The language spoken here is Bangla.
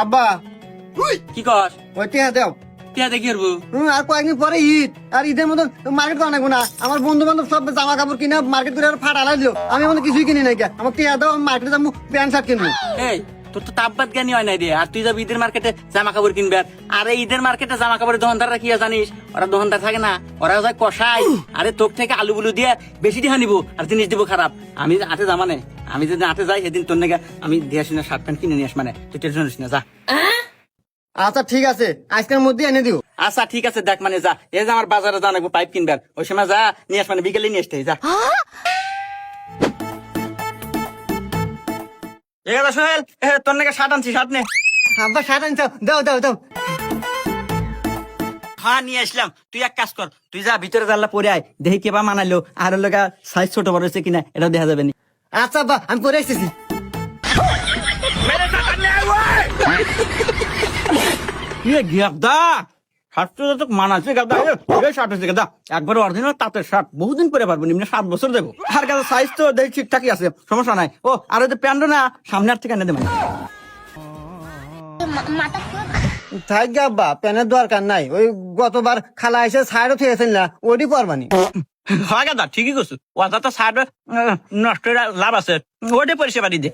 আব্বা কি কর ওই টিয়া দেও। টিয়া দেখি করবো আর কয়েকদিন পরে ঈদ, আর ঈদের মতন মার্কেট করা নাকবো না। আমার বন্ধু বান্ধব সব জামা কাপড় কিনে মার্কেট করে ফাটালাই দিল, আমি আমাদের কিছুই কিনি নাই। আমার টিয়া দাও, মার্কেটে যাবো প্যান্ট শার্ট কিনবো। এই তোর তো তাপবাদ জ্ঞানী হয় নাই রে, আর তুই যাবি ঈদের মার্কেটে জামা কাপড় কিনবে। আর এই ঈদের মার্কেটে জামা কাপড়ের দোকানদাররা কি জানিস, ওরা দোকানদার থাকে না, ওরা যায় কষাই। আরে তোর থেকে আলু বুলু দিয়ে বেশি টাকা নিবো আর জিনিস দিব খারাপ। আমি আটে যা মানে, আমি যদি আটে যাই সেদিন তোর নাকি আমি দিয়ে আসি না শার্ট প্যান্ট কিনে নিয়ে আস, মানে তুই টেনশন নিস না, যা। আচ্ছা ঠিক আছে, আজকের মধ্যে এনে দিও। আচ্ছা ঠিক আছে, দেখ মানে যা, এই যে আমার বাজারে যা নাকবো পাইপ কিনবে, ওই সময় যা নিয়ে আস, মানে বিকেলে নিয়ে আসতে যা। ঠিক আছে সোহেল, তোর নাকি শার্ট আনছি, শার্ট নে। আব্বা শার্ট আনছো, দাও দাও দাও। হ্যাঁ নিয়ে আসলাম। তুই এক কাজ কর, তুই যা ভিতরে জানলা পরে আয়, দেখি কেবা মানাইলো, আর ওর লগা সাইজ ছোট বড় হয়েছে কিনা এটাও দেখা যাবে না। আচ্ছা আব্বা, আমি পরে আসতেছি। একবার অরিজিনাল তাঁতের শার্ট, বহুদিন পরে পারবো, নিম্নে 7 বছর দেবো। আর কাছে সাইজ তো দেখি ঠিকঠাকই আছে, সমস্যা নাই। ও আর ওই প্যান্ট না সামনে আর থেকে এনে দেবেন। থাক গে আব্বা, প্যানের দরকার নাই। ওই গতবার খালা এসে সাইডও থেয়েছেন না, ওটি পারবানি। হয় গাদা, ঠিকই করছো, ওটা তো শার্ট নষ্ট লাভ আছে, ওটাই পরিষেবা দিয়ে দে।